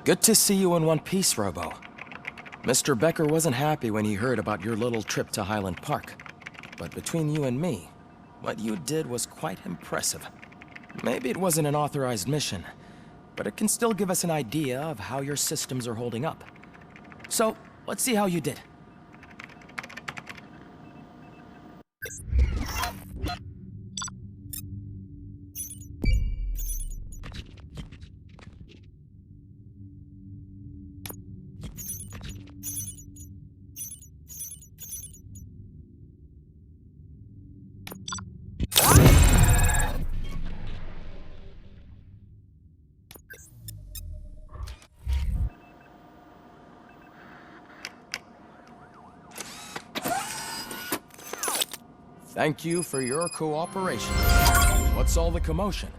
Good to see you in one piece, Robo. Mr. Becker wasn't happy when he heard about your little trip to Highland Park. But between you and me, what you did was quite impressive. Maybe it wasn't an authorized mission, but it can still give us an idea of how your systems are holding up. So, let's see how you did. Thank you for your cooperation. What's all the commotion?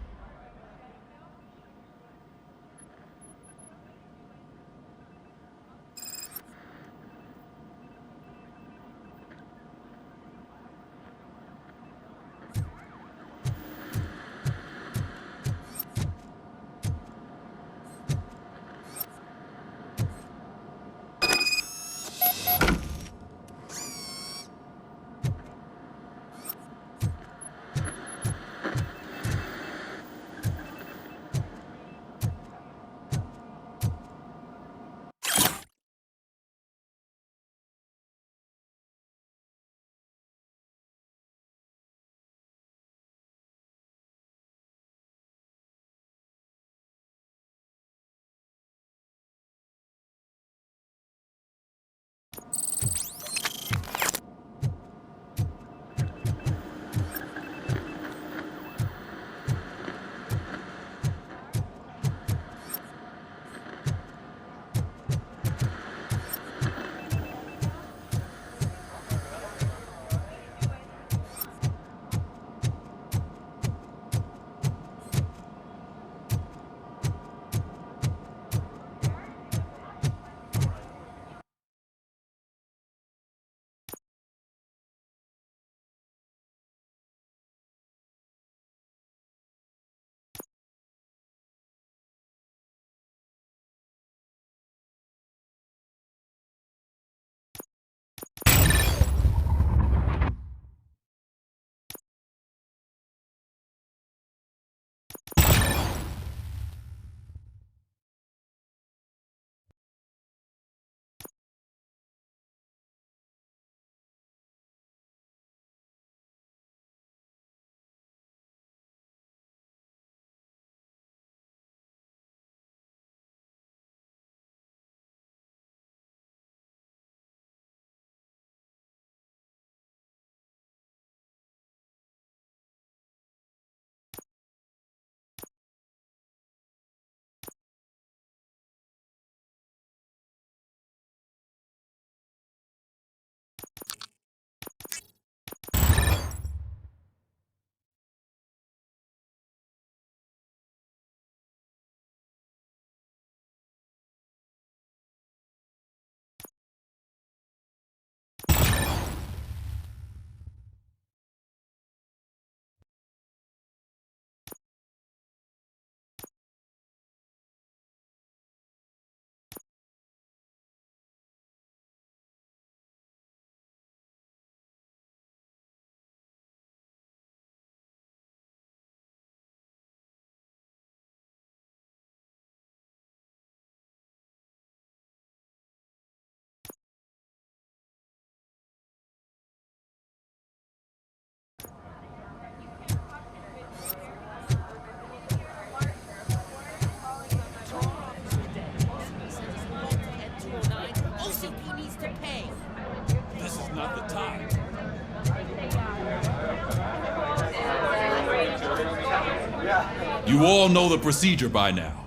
You all know the procedure by now.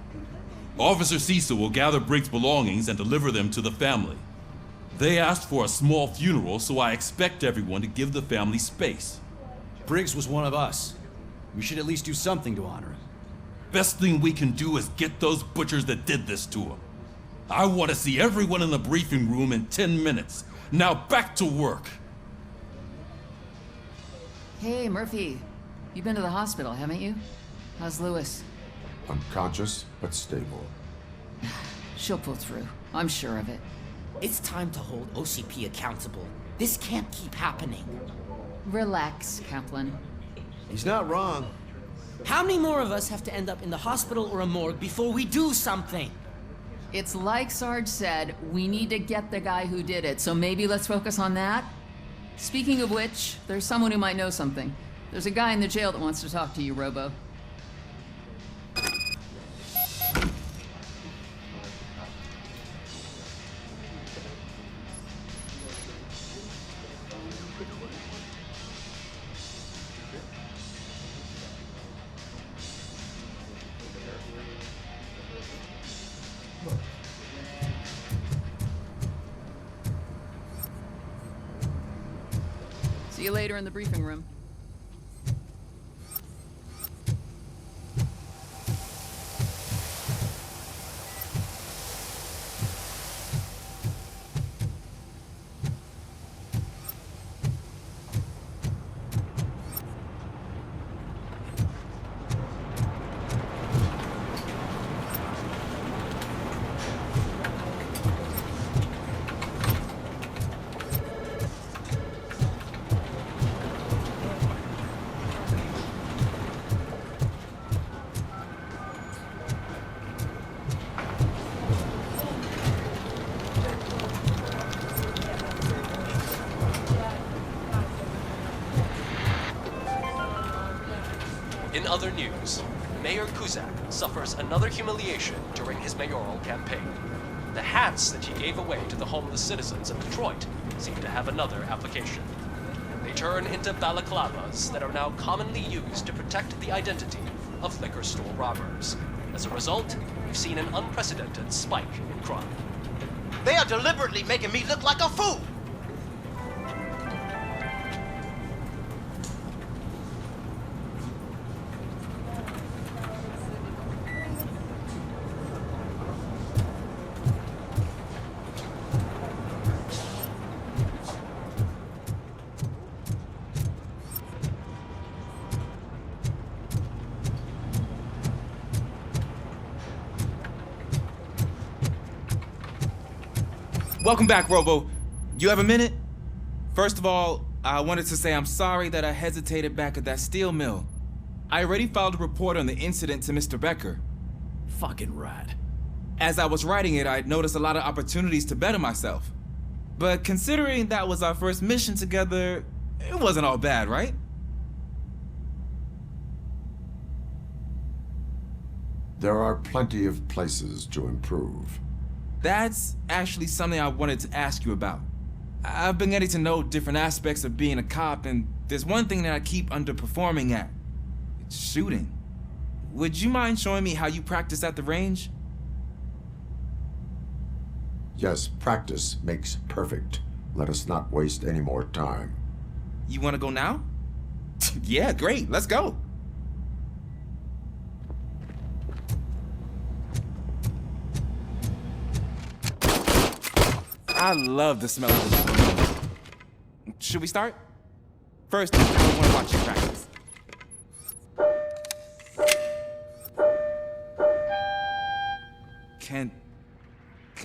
Officer Cecil will gather Briggs' belongings and deliver them to the family. They asked for a small funeral, so I expect everyone to give the family space. Briggs was one of us. We should at least do something to honor him. Best thing we can do is get those butchers that did this to him. I want to see everyone in the briefing room in 10 minutes. Now back to work. Hey, Murphy. You've been to the hospital, haven't you? How's Lewis? Unconscious, but stable. She'll pull through. I'm sure of it. It's time to hold OCP accountable. This can't keep happening. Relax, Kaplan. He's not wrong. How many more of us have to end up in the hospital or a morgue before we do something? It's like Sarge said, we need to get the guy who did it, so maybe let's focus on that? Speaking of which, there's someone who might know something. There's a guy in the jail that wants to talk to you, Robo. See you later in the briefing room. In other news, Mayor Kuzak suffers another humiliation during his mayoral campaign. The hats that he gave away to the homeless citizens of Detroit seem to have another application. They turn into balaclavas that are now commonly used to protect the identity of liquor store robbers. As a result, we've seen an unprecedented spike in crime. They are deliberately making me look like a fool! Welcome back, Robo. You have a minute? First of all, I wanted to say I'm sorry that I hesitated back at that steel mill. I already filed a report on the incident to Mr. Becker. Fucking rat. As I was writing it, I noticed a lot of opportunities to better myself. But considering that was our first mission together, it wasn't all bad, right? There are plenty of places to improve. That's actually something I wanted to ask you about. I've been getting to know different aspects of being a cop, and there's one thing that I keep underperforming at. It's shooting. Would you mind showing me how you practice at the range? Yes, practice makes perfect. Let us not waste any more time. You want to go now? Yeah, great, let's go. I love the smell of this. Should we start? First, I want to watch you practice. Can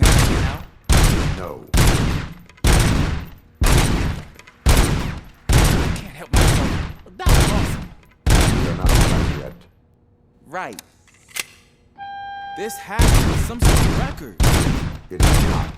I do it now? No. I can't help myself. That was awesome. We're not done yet. Right. This has to be some sort of record. It is not.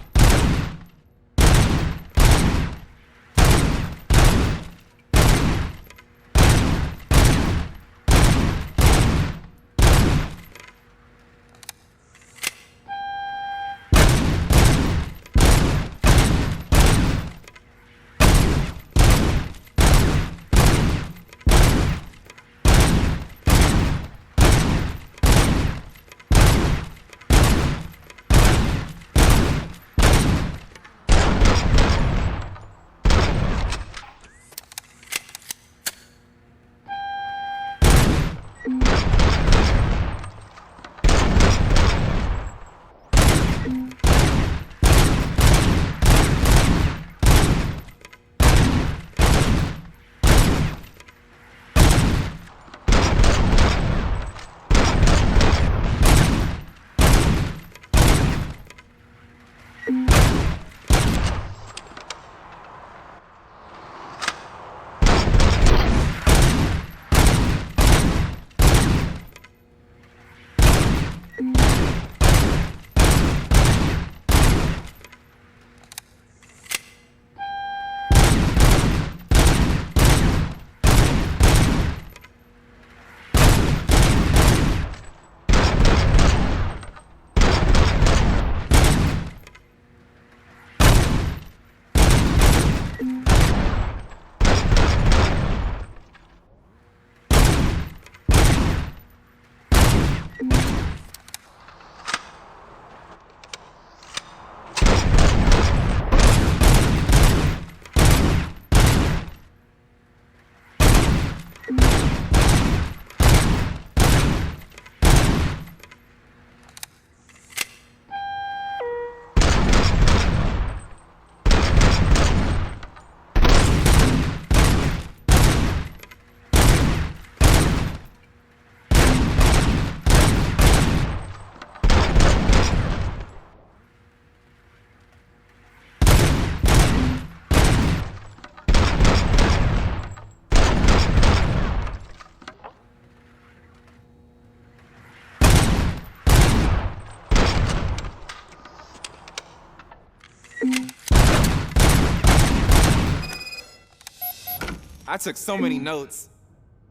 I took so many notes.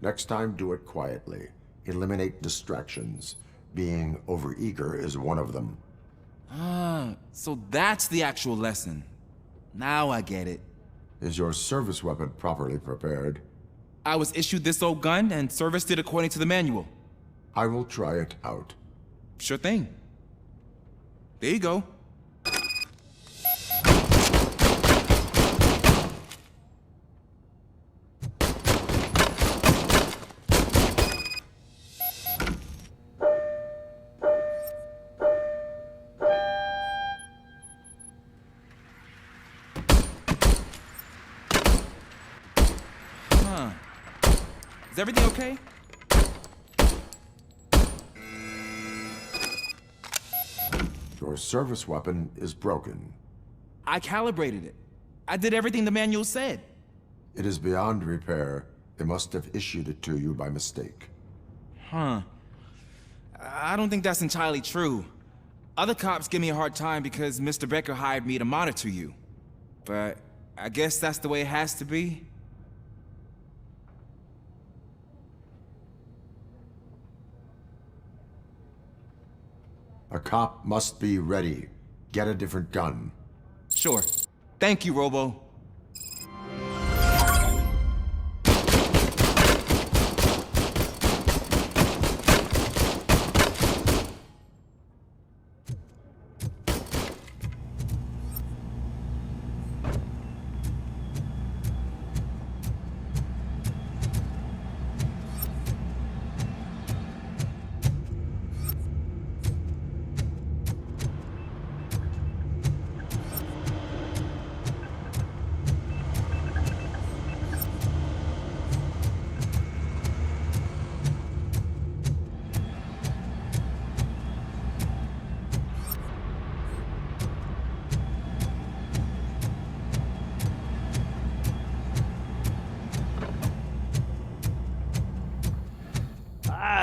Next time, do it quietly. Eliminate distractions. Being overeager is one of them. Ah, so that's the actual lesson. Now I get it. Is your service weapon properly prepared? I was issued this old gun and serviced it according to the manual. I will try it out. Sure thing. There you go. Is everything okay? Your service weapon is broken. I calibrated it. I did everything the manual said. It is beyond repair. They must have issued it to you by mistake. Huh. I don't think that's entirely true. Other cops give me a hard time because Mr. Becker hired me to monitor you. But I guess that's the way it has to be. A cop must be ready. Get a different gun. Sure. Thank you, Robo.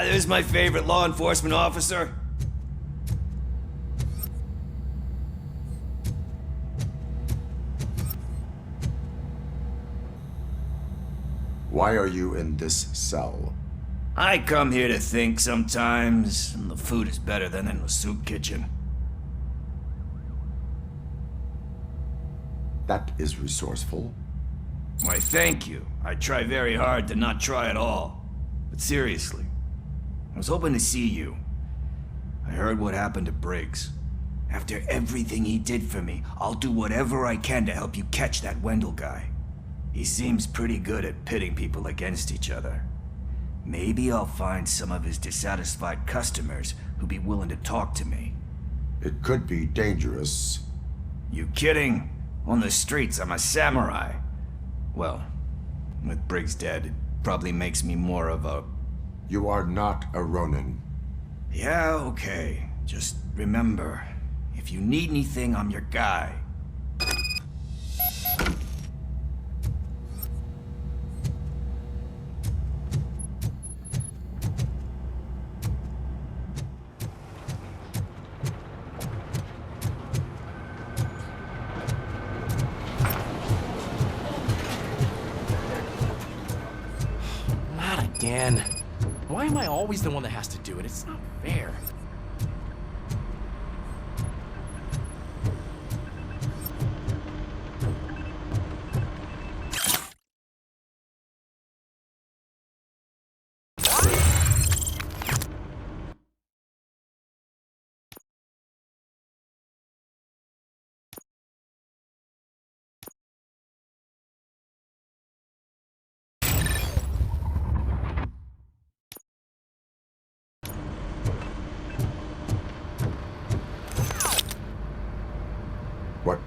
There's my favorite law enforcement officer. Why are you in this cell? I come here to think sometimes, and the food is better than in the soup kitchen. That is resourceful. Why, thank you. I try very hard to not try at all. But seriously, I was hoping to see you. I heard what happened to Briggs. After everything he did for me, I'll do whatever I can to help you catch that Wendell guy. He seems pretty good at pitting people against each other. Maybe I'll find some of his dissatisfied customers who'd be willing to talk to me. It could be dangerous. You kidding? On the streets, I'm a samurai. Well, with Briggs dead, it probably makes me more of a... You are not a Ronin. Yeah, okay. Just remember, if you need anything, I'm your guy. Not again. Why am I always the one that has to do it? It's not fair.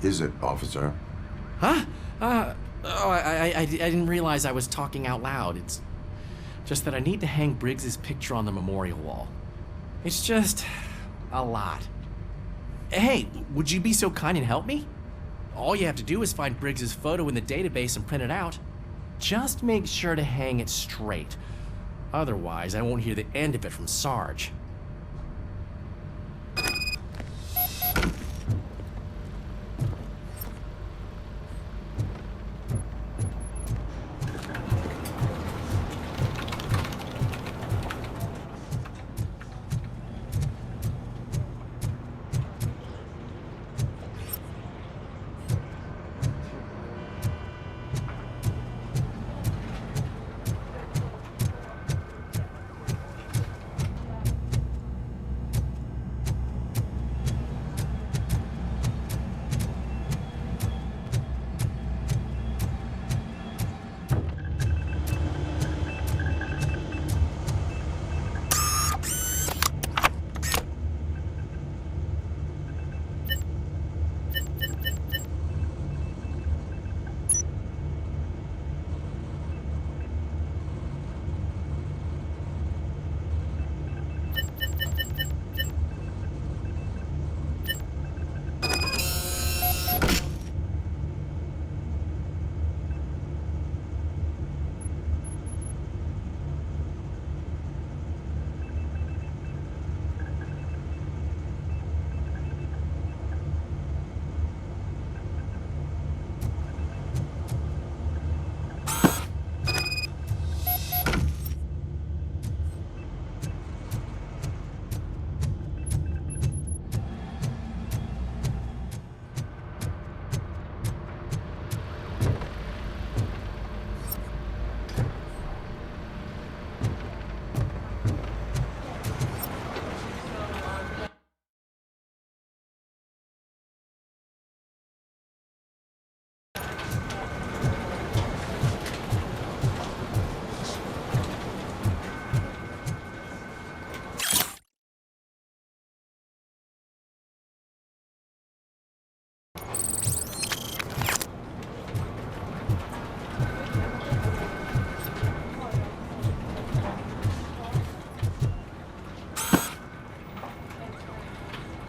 is it, officer? Huh? I didn't realize I was talking out loud. It's just that I need to hang Briggs's picture on the memorial wall. It's just a lot. Hey, would you be so kind and help me? All you have to do is find Briggs's photo in the database and print it out. Just make sure to hang it straight. Otherwise, I won't hear the end of it from Sarge.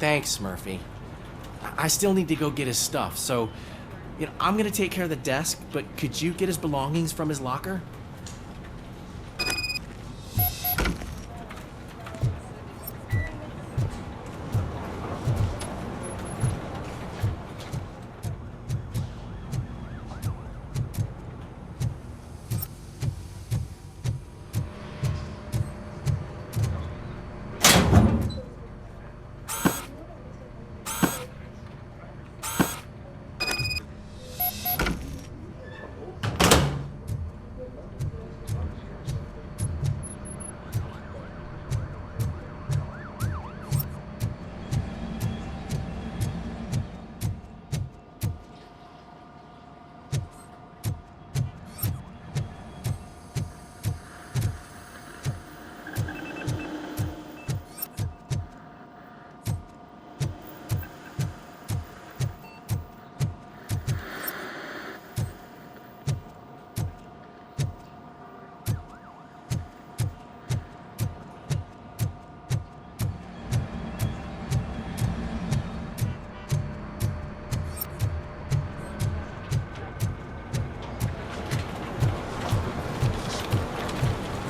Thanks, Murphy. I still need to go get his stuff, so, I'm gonna take care of the desk, but could you get his belongings from his locker?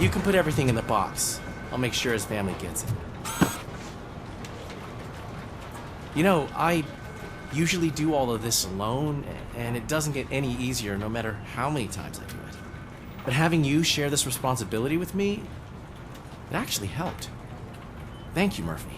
You can put everything in the box. I'll make sure his family gets it. I usually do all of this alone, and it doesn't get any easier no matter how many times I do it. But having you share this responsibility with me, it actually helped. Thank you, Murphy.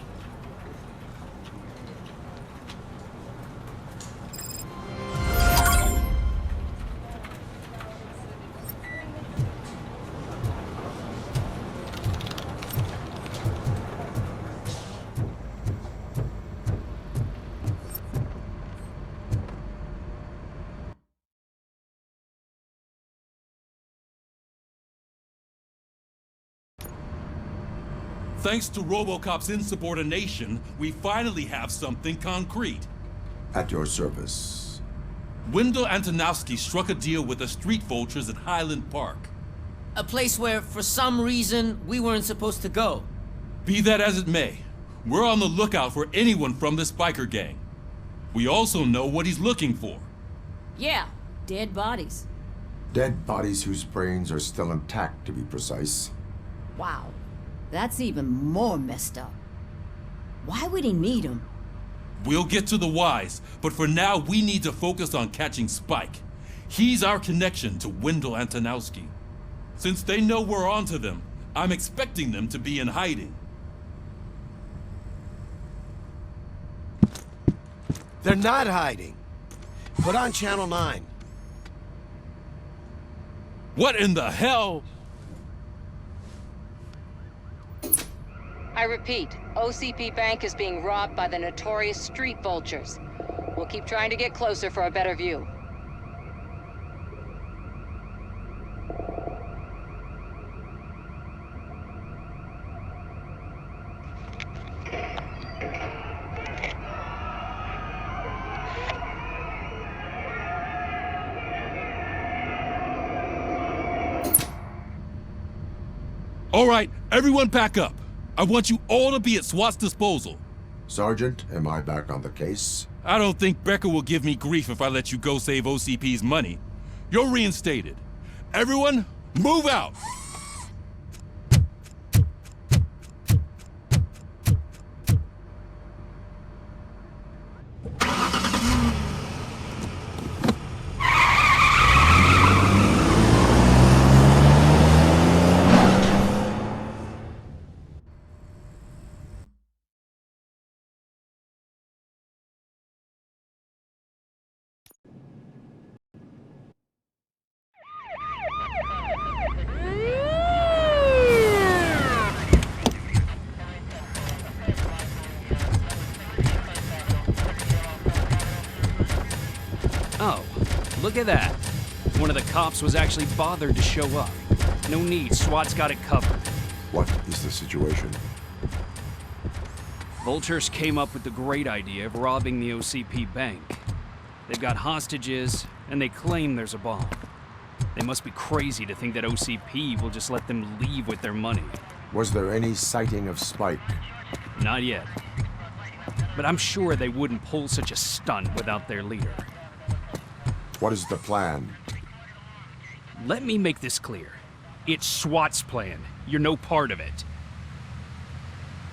Thanks to RoboCop's insubordination, we finally have something concrete. At your service. Wendell Antonowski struck a deal with the street vultures at Highland Park. A place where, for some reason, we weren't supposed to go. Be that as it may, we're on the lookout for anyone from this biker gang. We also know what he's looking for. Yeah, dead bodies. Dead bodies whose brains are still intact, to be precise. Wow, that's even more messed up. Why would he need them? We'll get to the whys, but for now we need to focus on catching Spike. He's our connection to Wendell Antonowski. Since they know we're onto them, I'm expecting them to be in hiding. They're not hiding. Put on Channel 9. What in the hell? I repeat, OCP Bank is being robbed by the notorious street vultures. We'll keep trying to get closer for a better view. All right, everyone pack up. I want you all to be at SWAT's disposal. Sergeant, am I back on the case? I don't think Becker will give me grief if I let you go save OCP's money. You're reinstated. Everyone, move out! Oh, look at that. One of the cops was actually bothered to show up. No need, SWAT's got it covered. What is the situation? Vultures came up with the great idea of robbing the OCP bank. They've got hostages, and they claim there's a bomb. They must be crazy to think that OCP will just let them leave with their money. Was there any sighting of Spike? Not yet. But I'm sure they wouldn't pull such a stunt without their leader. What is the plan? Let me make this clear. It's SWAT's plan. You're no part of it.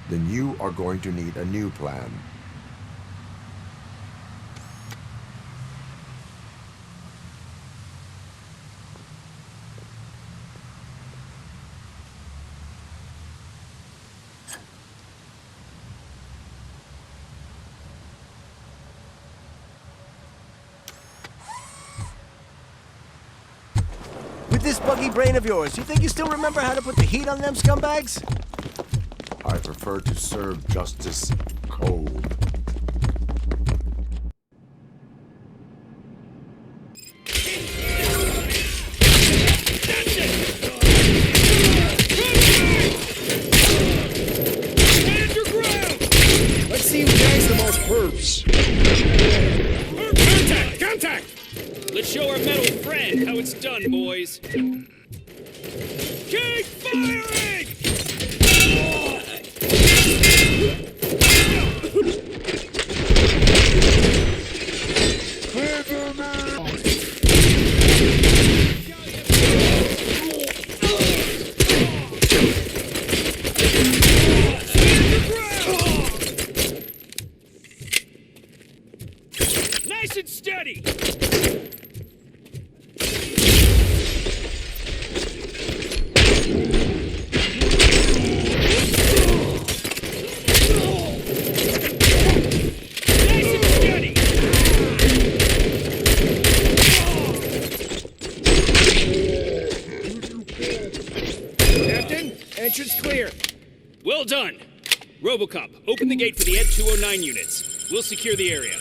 Then you are going to need a new plan. With this buggy brain of yours, you think you still remember how to put the heat on them scumbags? I prefer to serve justice cold. Let's see who bags the most perps. Contact! Contact! Let's show our metal friend how it's done, boys. Keep firing! Nice and steady! Entrance clear. Well done. RoboCop, open the gate for the Ed 209 units. We'll secure the area.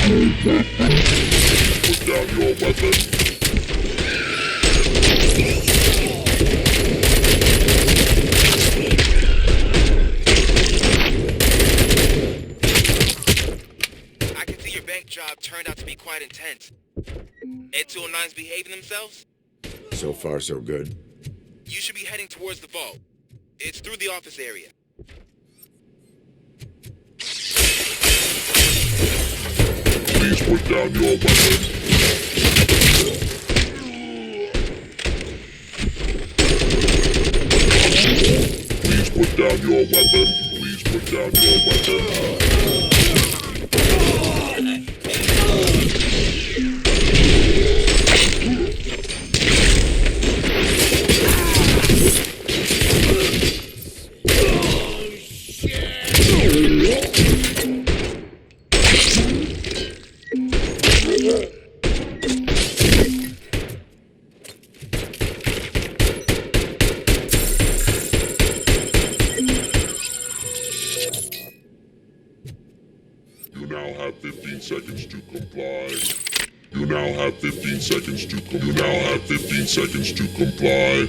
Put down your weapon. I can see your bank job turned out to be quite intense. Ed 209's behaving themselves? So far, so good. You should be heading towards the vault. It's through the office area. Please put down your weapon. Please put down your weapon. Please put down your weapon. You now have 15 seconds to comply. You now have 15 seconds to comply. You now have 15 seconds to comply.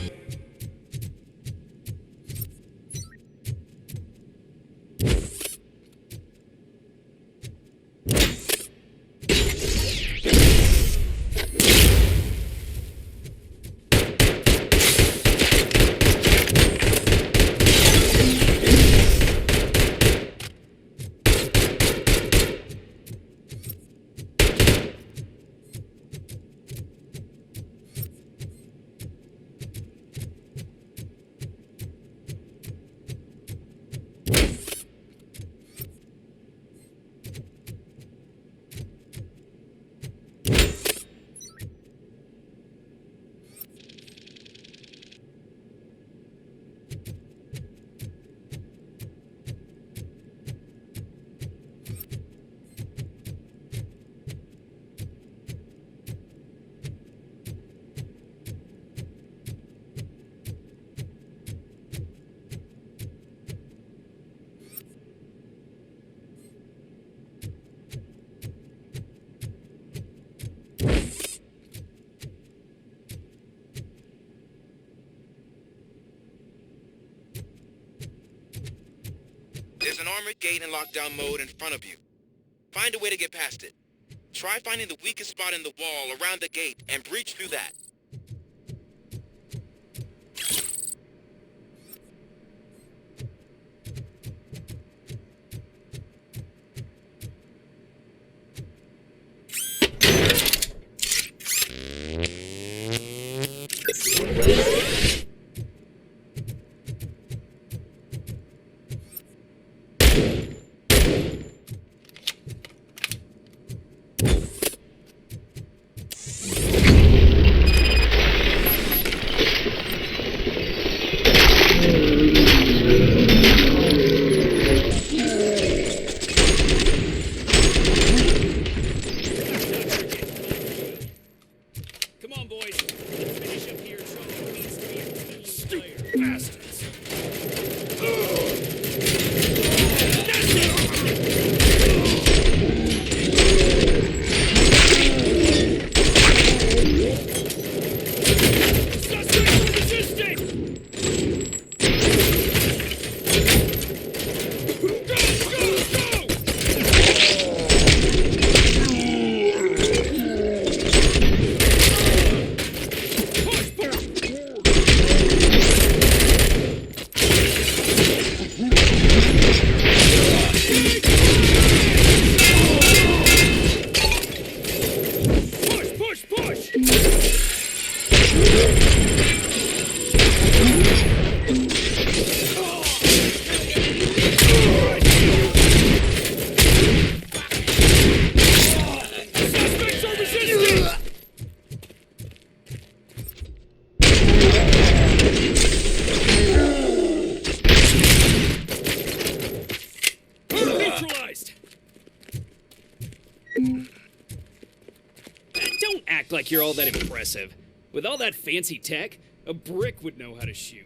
There's an armored gate in lockdown mode in front of you. Find a way to get past it. Try finding the weakest spot in the wall around the gate and breach through that. Don't act like you're all that impressive. With all that fancy tech, a brick would know how to shoot.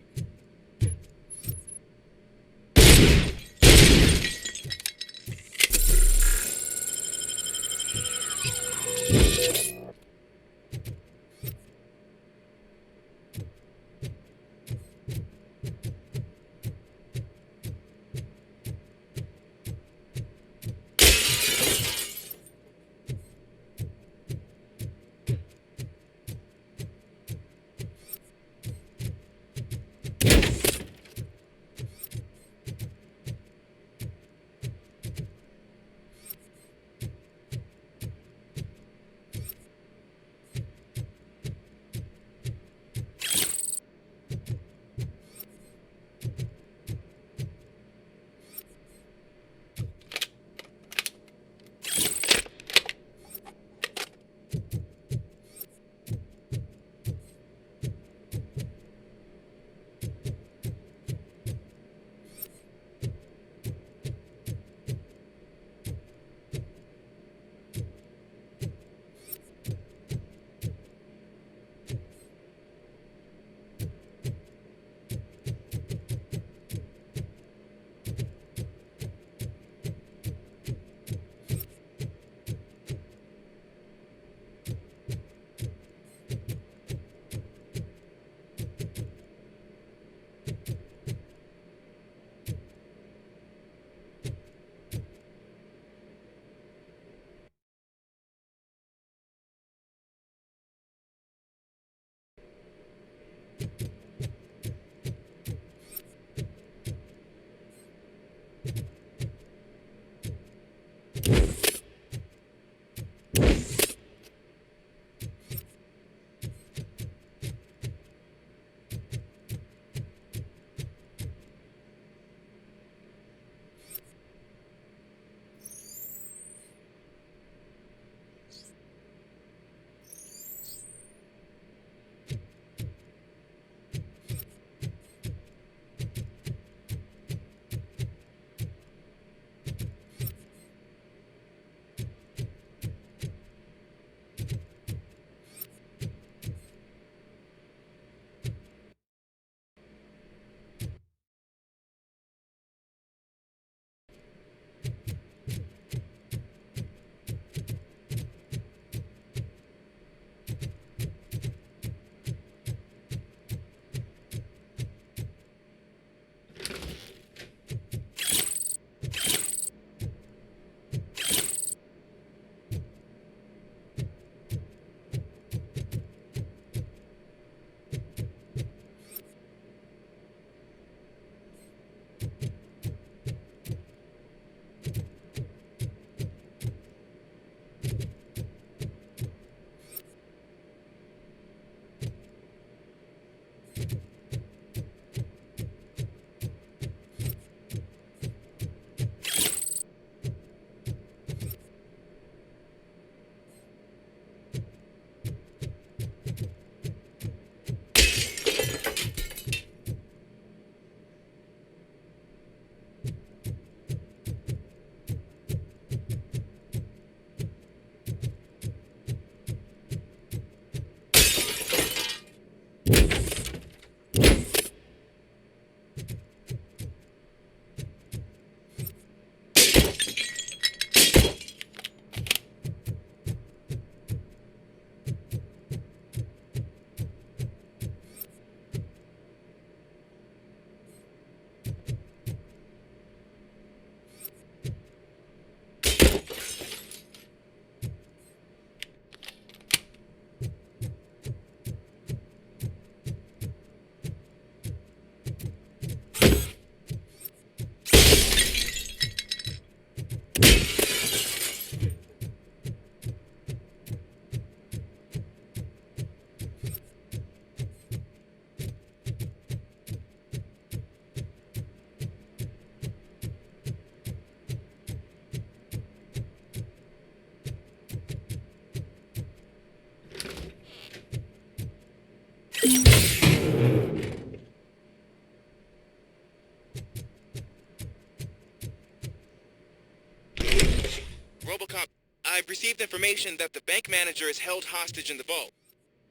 RoboCop, I've received information that the bank manager is held hostage in the vault.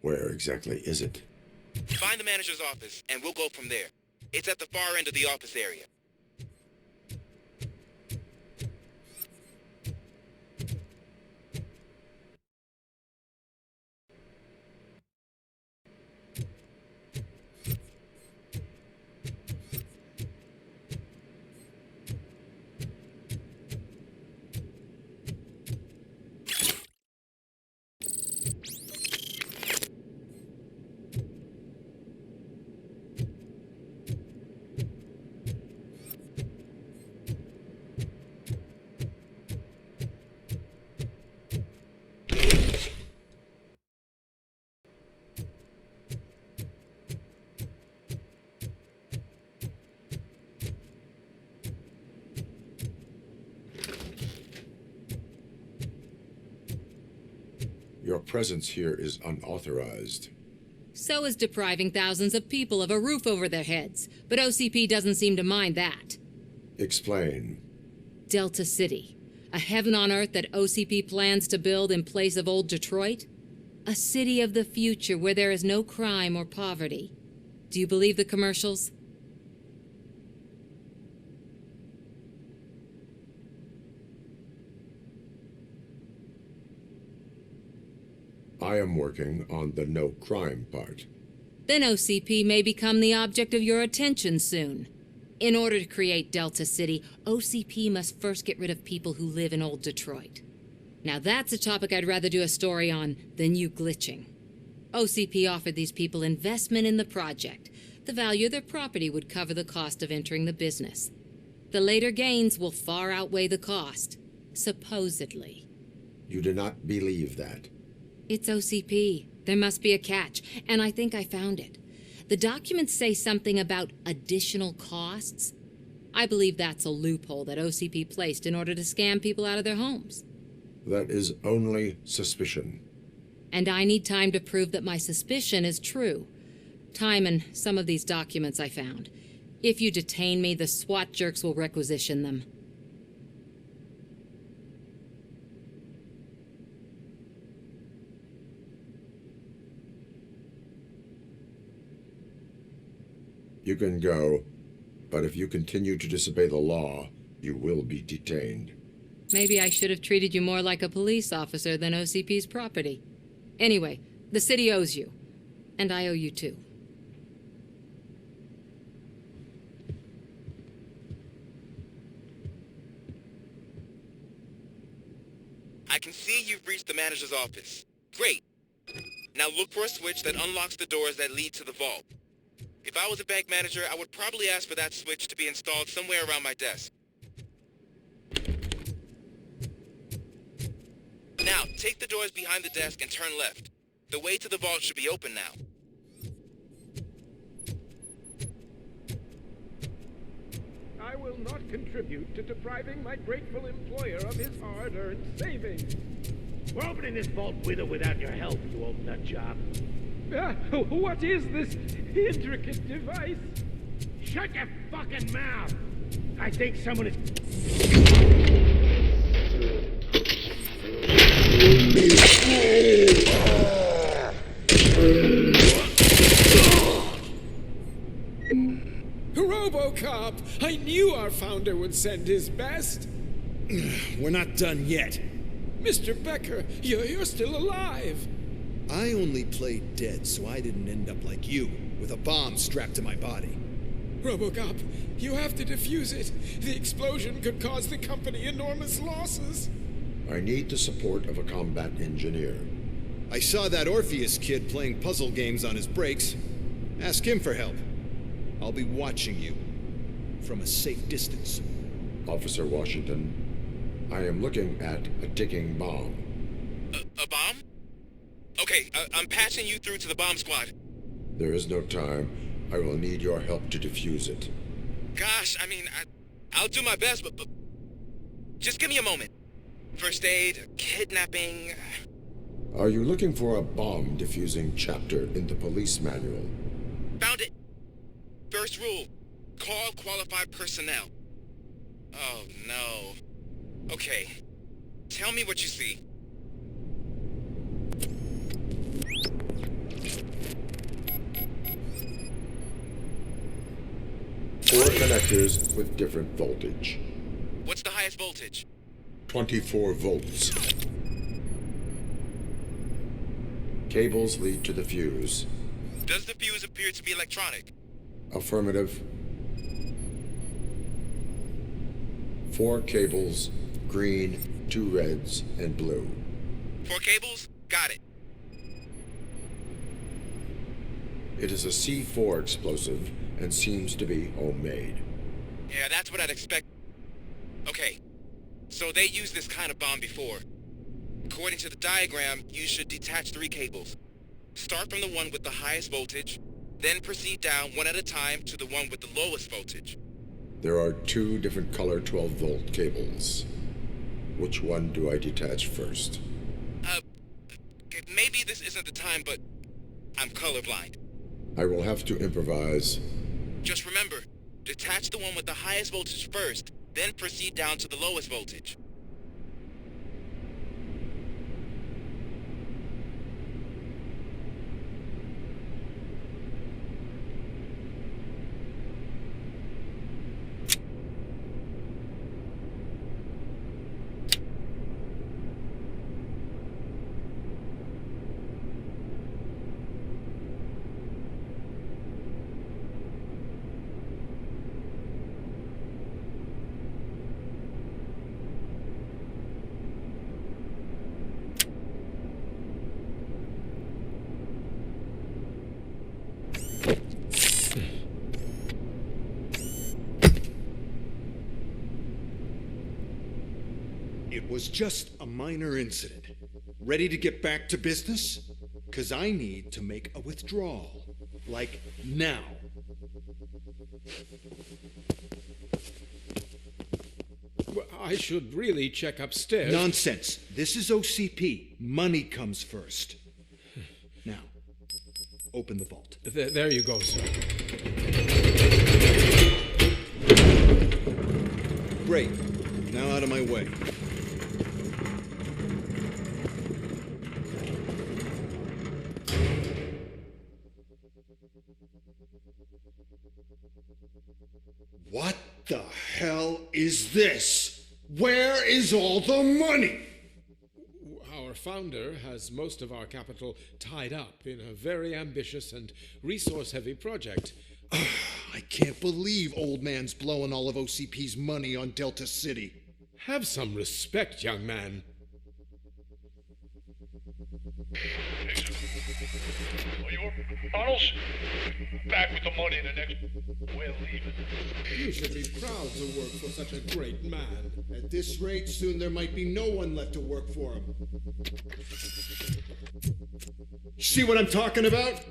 Where exactly is it? Find the manager's office, and we'll go from there. It's at the far end of the office area. Your presence here is unauthorized. So is depriving thousands of people of a roof over their heads. But OCP doesn't seem to mind that. Explain. Delta City. A heaven on earth that OCP plans to build in place of old Detroit? A city of the future where there is no crime or poverty. Do you believe the commercials? I am working on the no crime part. Then OCP may become the object of your attention soon. In order to create Delta City, OCP must first get rid of people who live in old Detroit. Now that's a topic I'd rather do a story on than you glitching. OCP offered these people investment in the project. The value of their property would cover the cost of entering the business. The later gains will far outweigh the cost, supposedly. You do not believe that? It's OCP. There must be a catch, and I think I found it. The documents say something about additional costs. I believe that's a loophole that OCP placed in order to scam people out of their homes. That is only suspicion. And I need time to prove that my suspicion is true. Time and some of these documents I found. If you detain me, the SWAT jerks will requisition them. You can go, but if you continue to disobey the law, you will be detained. Maybe I should have treated you more like a police officer than OCP's property. Anyway, the city owes you. And I owe you too. I can see you've reached the manager's office. Great. Now look for a switch that unlocks the doors that lead to the vault. If I was a bank manager, I would probably ask for that switch to be installed somewhere around my desk. Now, take the doors behind the desk and turn left. The way to the vault should be open now. I will not contribute to depriving my grateful employer of his hard-earned savings. We're opening this vault with or without your help, you old nutjob. What is this intricate device? Shut your fucking mouth! I think someone is... RoboCop! I knew our founder would send his best. We're not done yet. Mr. Becker, you're still alive. I only played dead, so I didn't end up like you, with a bomb strapped to my body. RoboCop, you have to defuse it. The explosion could cause the company enormous losses. I need the support of a combat engineer. I saw that Orpheus kid playing puzzle games on his breaks. Ask him for help. I'll be watching you from a safe distance. Officer Washington, I am looking at a ticking bomb. A bomb? Okay, I'm passing you through to the bomb squad. There is no time. I will need your help to defuse it. Gosh, I mean, I'll do my best, but just give me a moment. First aid, kidnapping... Are you looking for a bomb defusing chapter in the police manual? Found it. First rule, call qualified personnel. Oh, no. Okay, tell me what you see. Four connectors with different voltage. What's the highest voltage? 24 volts. Cables lead to the fuse. Does the fuse appear to be electronic? Affirmative. 4 cables, green, 2 reds, and blue. 4 cables? Got it. It is a C4 explosive and seems to be homemade. Yeah, that's what I'd expect. Okay, so they used this kind of bomb before. According to the diagram, you should detach 3 cables. Start from the one with the highest voltage, then proceed down one at a time to the one with the lowest voltage. There are 2 different color 12-volt cables. Which one do I detach first? Maybe this isn't the time, but I'm colorblind. I will have to improvise. Just remember, detach the one with the highest voltage first, then proceed down to the lowest voltage. It was just a minor incident. Ready to get back to business? 'Cause I need to make a withdrawal. Like, now. Well, I should really check upstairs. Nonsense. This is OCP. Money comes first. Now, open the vault. There you go, sir. Great. Now out of my way. What the hell is this? Where is all the money? Our founder has most of our capital tied up in a very ambitious and resource-heavy project. I can't believe old man's blowing all of OCP's money on Delta City. Have some respect, young man. Arnold's back with the money in the next... We're leaving. You should be proud to work for such a great man. At this rate, soon there might be no one left to work for him. See what I'm talking about?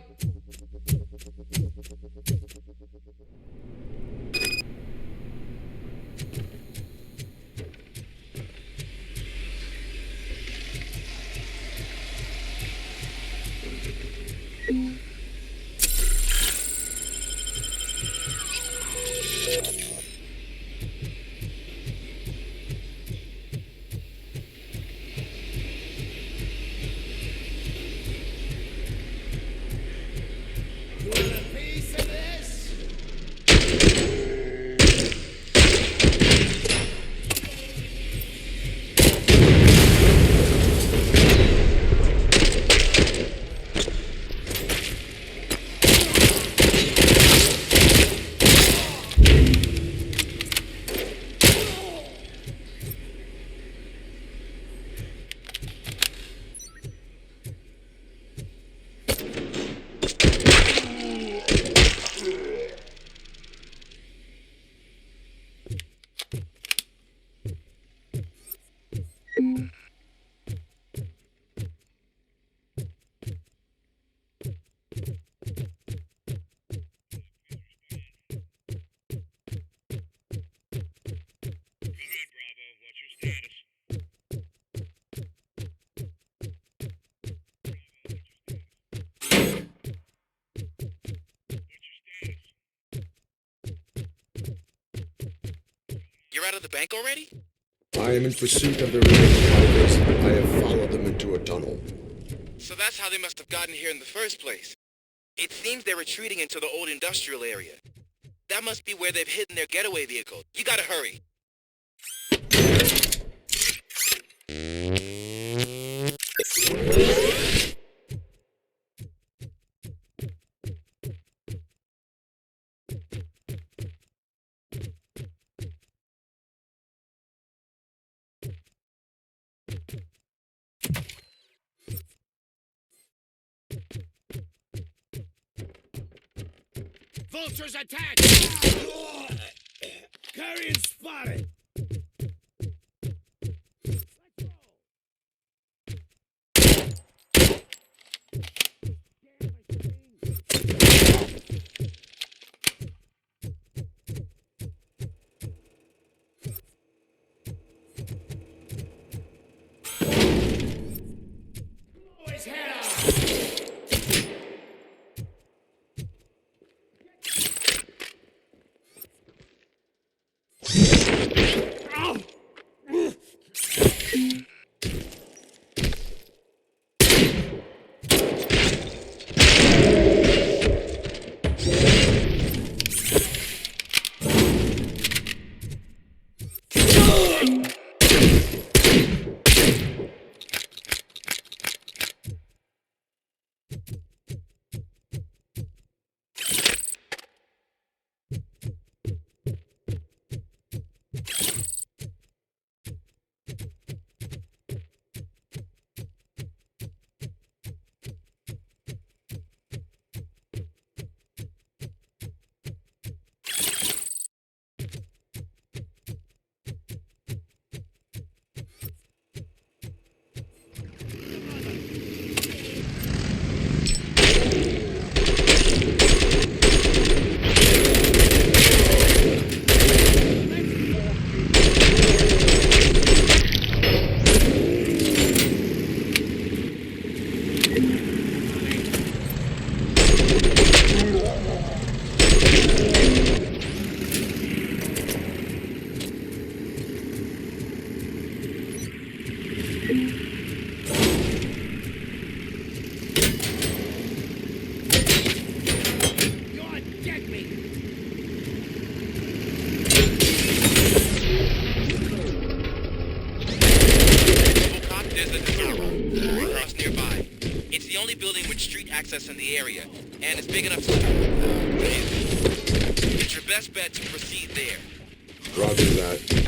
You're out of the bank already? I am in pursuit of the remaining fighters. I have followed them into a tunnel. So that's how they must have gotten here in the first place. It seems they're retreating into the old industrial area. That must be where they've hidden their getaway vehicle. You gotta hurry. Vultures attack! Carrion spotted! Access in the area, and it's big enough to... It's your best bet to proceed there. Roger that.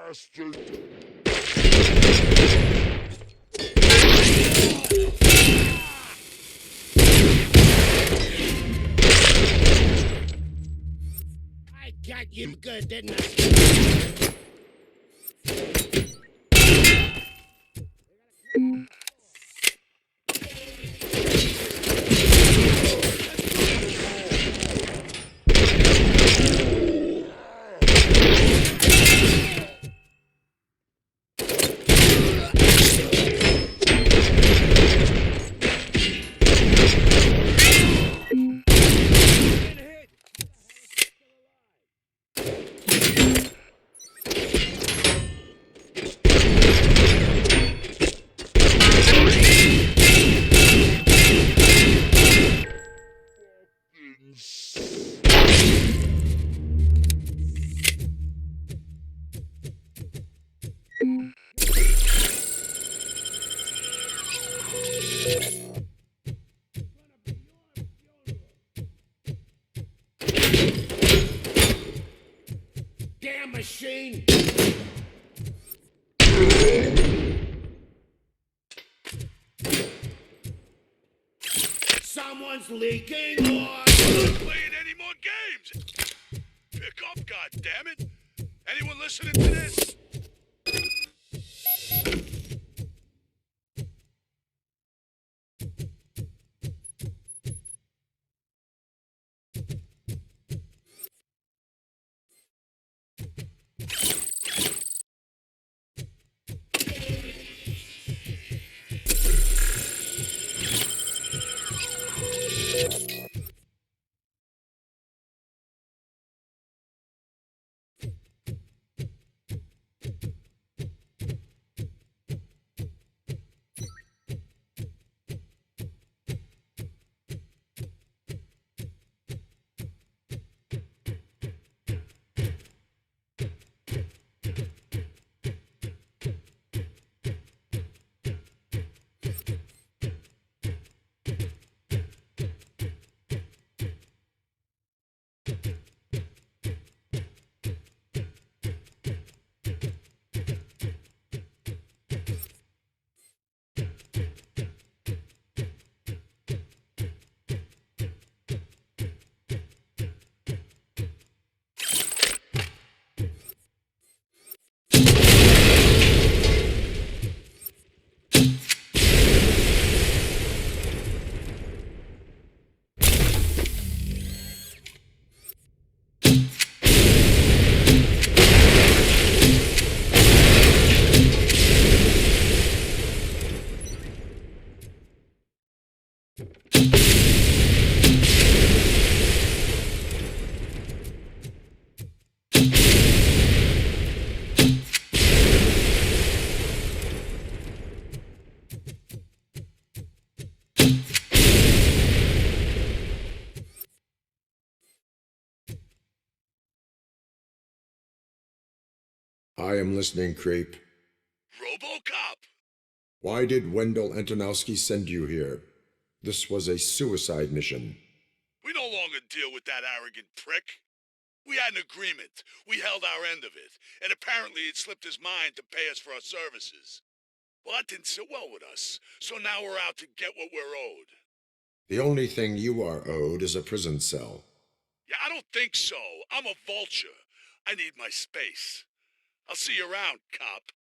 Bastard! I got you good, didn't I? Damn machine! Someone's leaking or... I'm not playing any more games! Pick up, goddammit! Anyone listening to this? I am listening, creep. RoboCop! Why did Wendell Antonowski send you here? This was a suicide mission. We no longer deal with that arrogant prick. We had an agreement. We held our end of it, and apparently it slipped his mind to pay us for our services. Well, that didn't sit well with us, so now we're out to get what we're owed. The only thing you are owed is a prison cell. Yeah, I don't think so. I'm a vulture. I need my space. I'll see you around, cop.